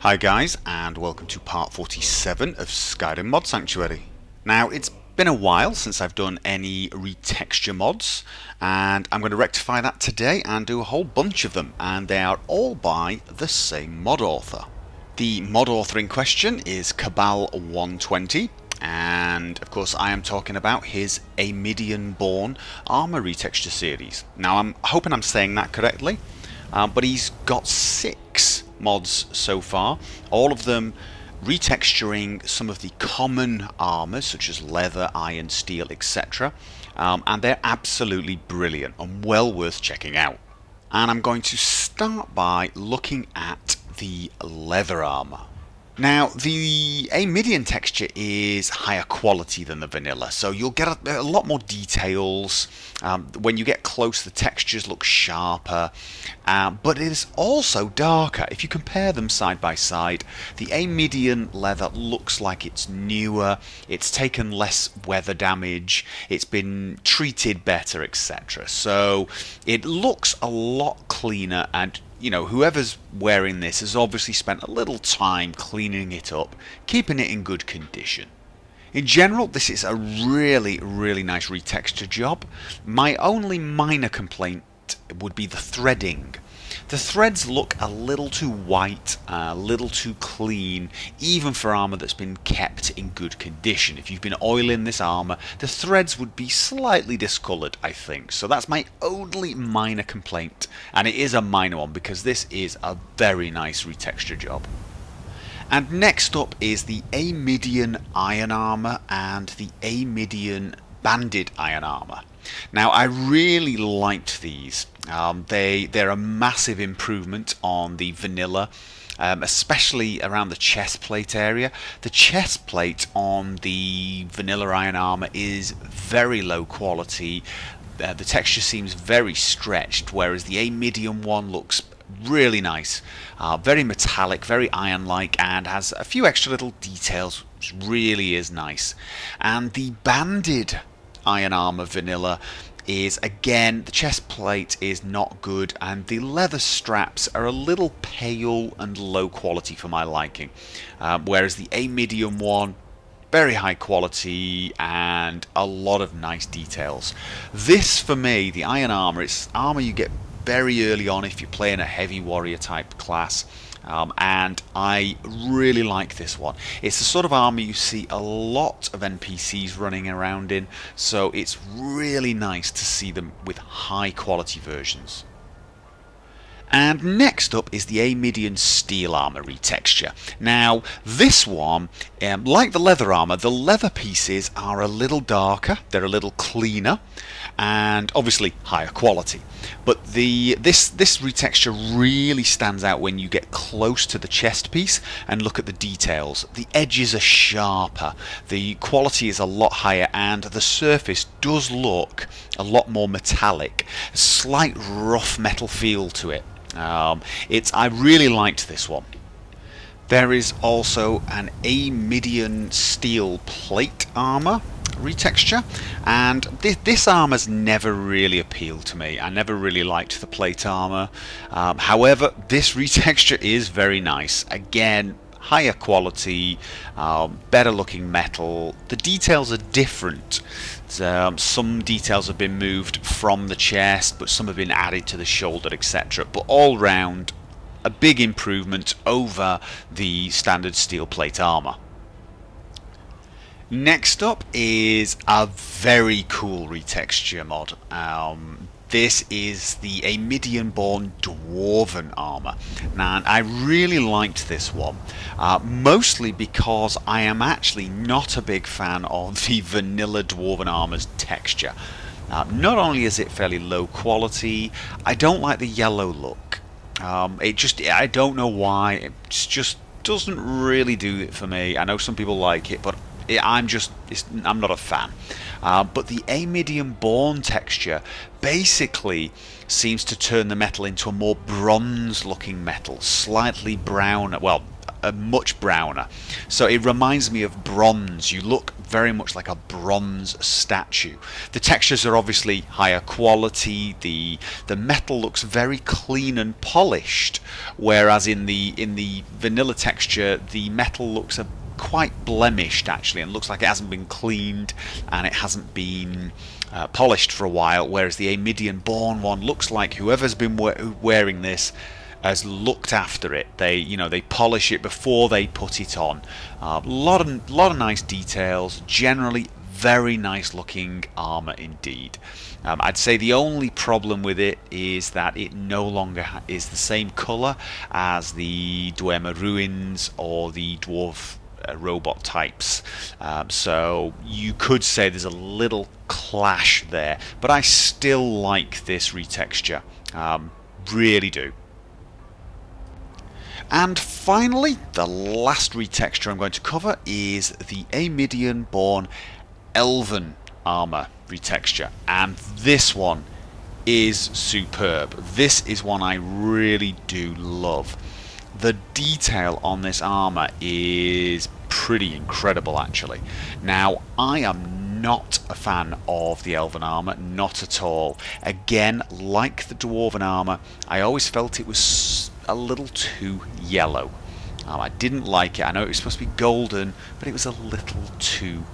Hi guys, and welcome to part 47 of Skyrim Mod Sanctuary. Now, it's been a while since I've done any retexture mods, and I'm going to rectify that today and do a whole bunch of them, and they are all by the same mod author. The mod author in question is Cabal120, and of course I am talking about his aMidianBorn Armor retexture series. Now, I'm hoping I'm saying that correctly, but he's got 6 mods so far, all of them retexturing some of the common armors such as leather, iron, steel, etc. And they're absolutely brilliant and well worth checking out. And I'm going to start by looking at the leather armor. Now, the aMidian texture is higher quality than the vanilla, so you'll get a lot more details. When you get close, the textures look sharper, but it is also darker. If you compare them side by side, the aMidian leather looks like it's newer, it's taken less weather damage, it's been treated better, etc. So it looks a lot cleaner, and you know, whoever's wearing this has obviously spent a little time cleaning it up, keeping it in good condition. In general, this is a really nice retexture job. My only minor complaint would be the threading. The threads look a little too white, a little too clean, even for armor that's been kept in good condition. If you've been oiling this armor, the threads would be slightly discolored, I think. So that's my only minor complaint, and it is a minor one because this is a very nice retexture job. And next up is the aMidian Iron Armor and the aMidian Banded Iron Armor. Now, I really liked these. They're a massive improvement on the vanilla, especially around the chest plate area. The chest plate on the vanilla Iron Armor is very low quality. The texture seems very stretched, whereas the aMidian one looks really nice, very metallic, very iron-like, and has a few extra little details, which really is nice. And the banded Iron Armor vanilla is, again, the chest plate is not good, and the leather straps are a little pale and low quality for my liking, whereas the aMidian one, very high quality and a lot of nice details. This, for me, the Iron Armor, it's armor you get very early on if you're playing a heavy warrior type class, and I really like this one. It's the sort of armor you see a lot of NPCs running around in, so it's really nice to see them with high quality versions. And next up is the aMidian Steel Armor retexture. Now, this one, like the leather armor, the leather pieces are a little darker, they're a little cleaner, and obviously higher quality. But this retexture really stands out when you get close to the chest piece and look at the details. The edges are sharper, the quality is a lot higher, and the surface does look a lot more metallic, a slight rough metal feel to it. I really liked this one. There is also an aMidian Steel Plate Armor retexture, and this armor's never really appealed to me. I never really liked the plate armor. However, this retexture is very nice. Again, higher quality, better looking metal. The details are different. Some details have been moved from the chest, but some have been added to the shoulder, etc. But all round, a big improvement over the standard steel plate armor. Next up is a very cool retexture mod. This is the aMidianBorn Dwarven Armor. Now, I really liked this one, mostly because I am actually not a big fan of the vanilla Dwarven Armor's texture. Not only is it fairly low quality, I don't like the yellow look. I don't know why, it just doesn't really do it for me. I know some people like it, but I'm not a fan. But the aMidianBorn texture basically seems to turn the metal into a more bronze looking metal, slightly brown, well, much browner. So it reminds me of bronze. You look very much like a bronze statue. The textures are obviously higher quality. The metal looks very clean and polished, whereas in the vanilla texture, the metal looks quite blemished actually, and looks like it hasn't been cleaned and it hasn't been polished for a while. Whereas the aMidianBorn one looks like whoever's been wearing this has looked after it. They polish it before they put it on. Lot of nice details. Generally, very nice looking armor indeed. I'd say the only problem with it is that it no longer is the same color as the Dwemer Ruins or the Dwarf robot types, so you could say there's a little clash there, but I still like this retexture, really do. And finally, the last retexture I'm going to cover is the aMidianBorn Elven Armor retexture, and this one is superb. This is one I really do love. The detail on this armor is pretty incredible actually. Now, I am not a fan of the Elven Armor, not at all. Again, like the Dwarven Armor, I always felt it was a little too yellow. I didn't like it. I know it was supposed to be golden, but it was a little too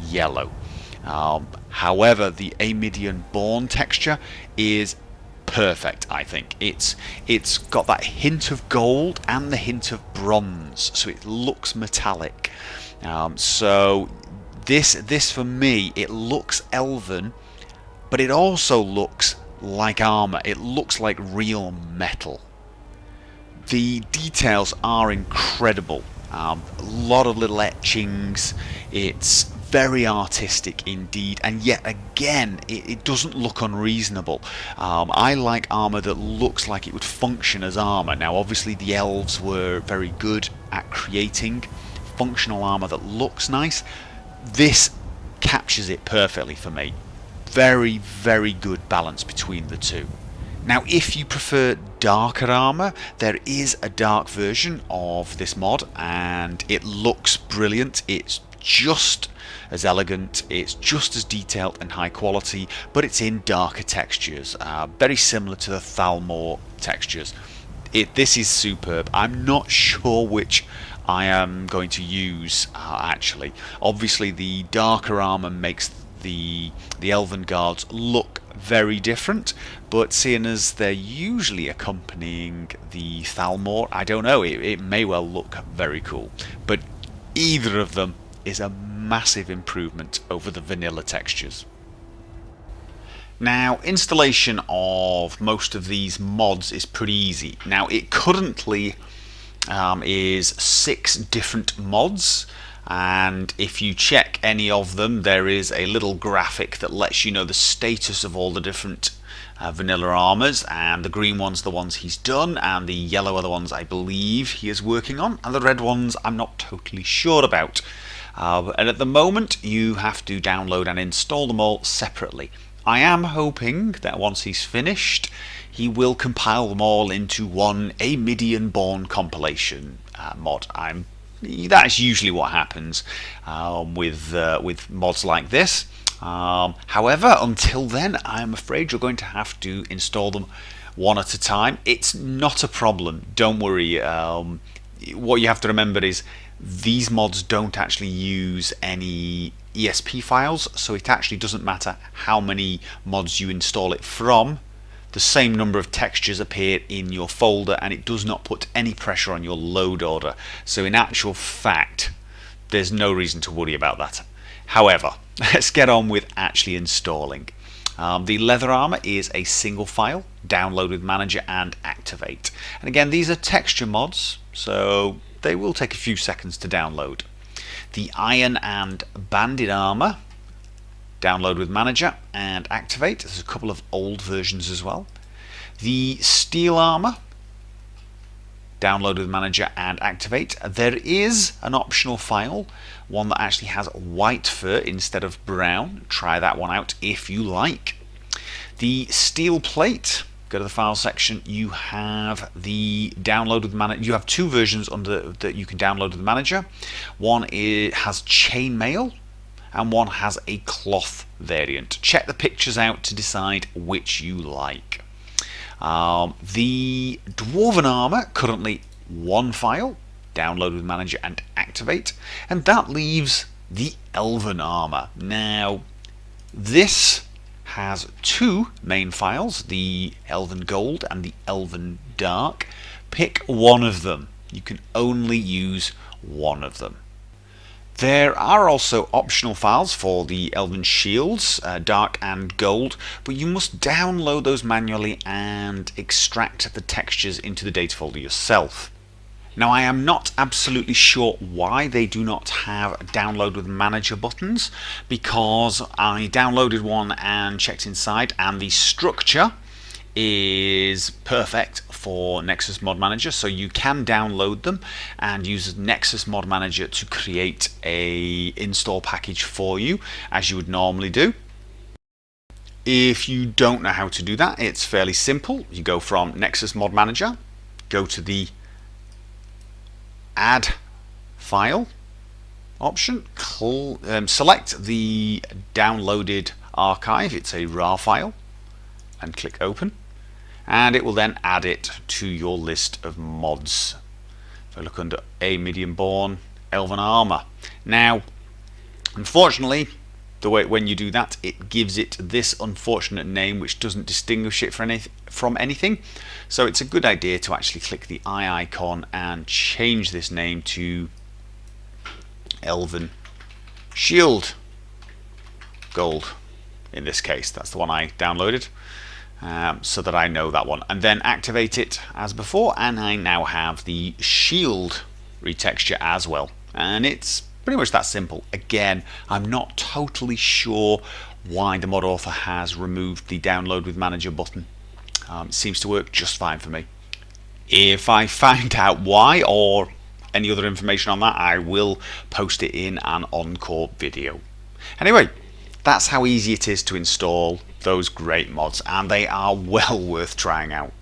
yellow. However, the aMidianBorn texture is perfect. I think it's got that hint of gold and the hint of bronze, so it looks metallic. So this for me, it looks elven, but it also looks like armor. It looks like real metal. The details are incredible. A lot of little etchings. It's very artistic indeed, and yet again it doesn't look unreasonable. I like armor that looks like it would function as armor. Now obviously the elves were very good at creating functional armor that looks nice. This captures it perfectly for me. Very, very good balance between the two. Now, if you prefer darker armor, there is a dark version of this mod, and it looks brilliant. It's just as elegant, it's just as detailed and high quality, but it's in darker textures, very similar to the Thalmor textures. This is superb. I'm not sure which I am going to use actually. Obviously, the darker armor makes the Elven Guards look very different, but seeing as they're usually accompanying the Thalmor, I don't know, it may well look very cool. But either of them is a massive improvement over the vanilla textures. Now, installation of most of these mods is pretty easy. Now, it currently is 6 different mods, and if you check any of them, there is a little graphic that lets you know the status of all the different vanilla armors, and the green ones are the ones he's done, and the yellow are the ones I believe he is working on, and the red ones I'm not totally sure about. And at the moment you have to download and install them all separately. I am hoping that once he's finished, he will compile them all into one aMidianBorn compilation mod. That's usually what happens with mods like this. However, until then, I'm afraid you're going to have to install them one at a time. It's not a problem, don't worry. What you have to remember is these mods don't actually use any ESP files, so it actually doesn't matter how many mods you install it from. The same number of textures appear in your folder, and it does not put any pressure on your load order. So in actual fact, there's no reason to worry about that. However, let's get on with actually installing. The leather armor is a single file, download with manager and activate. And again, these are texture mods, so they will take a few seconds to download. The iron and banded armor, download with manager and activate. There's a couple of old versions as well. The steel armor, download with manager and activate. There is an optional file, one that actually has white fur instead of brown. Try that one out if you like. The steel plate, go to the file section. You have the download with the manager. You have two versions under that you can download with the manager. One has chainmail, and one has a cloth variant. Check the pictures out to decide which you like. The Dwarven Armor, currently one file, download with manager and activate, and that leaves the Elven Armor. Now, this has two main files, the Elven Gold and the Elven Dark. Pick one of them. You can only use one of them. There are also optional files for the Elven Shields, Dark and Gold, but you must download those manually and extract the textures into the data folder yourself. Now, I am not absolutely sure why they do not have download with manager buttons, because I downloaded one and checked inside, and the structure is perfect for Nexus Mod Manager, so you can download them and use Nexus Mod Manager to create a install package for you, as you would normally do. If you don't know how to do that, it's fairly simple. You go from Nexus Mod Manager, go to the Add File option, select the downloaded archive, it's a RAR file, and click Open, and it will then add it to your list of mods. If I look under aMidianBorn, Elven Armor. Now, unfortunately, the way when you do that, it gives it this unfortunate name which doesn't distinguish it from anything. So it's a good idea to actually click the eye icon and change this name to Elven Shield Gold. In this case, that's the one I downloaded, so that I know that one, and then activate it as before, and I now have the shield retexture as well, and it's pretty much that simple. Again, I'm not totally sure why the mod author has removed the download with manager button. It seems to work just fine for me. If I find out why or any other information on that, I will post it in an encore video. Anyway, that's how easy it is to install those great mods, and they are well worth trying out.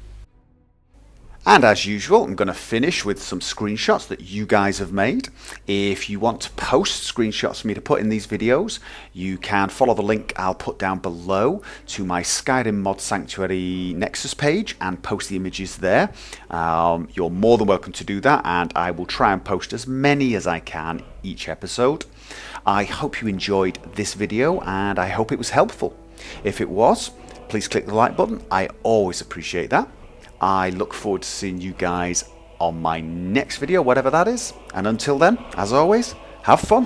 And as usual, I'm going to finish with some screenshots that you guys have made. If you want to post screenshots for me to put in these videos, you can follow the link I'll put down below to my Skyrim Mod Sanctuary Nexus page and post the images there. You're more than welcome to do that, and I will try and post as many as I can each episode. I hope you enjoyed this video, and I hope it was helpful. If it was, please click the like button. I always appreciate that. I look forward to seeing you guys on my next video, whatever that is. And until then, as always, have fun.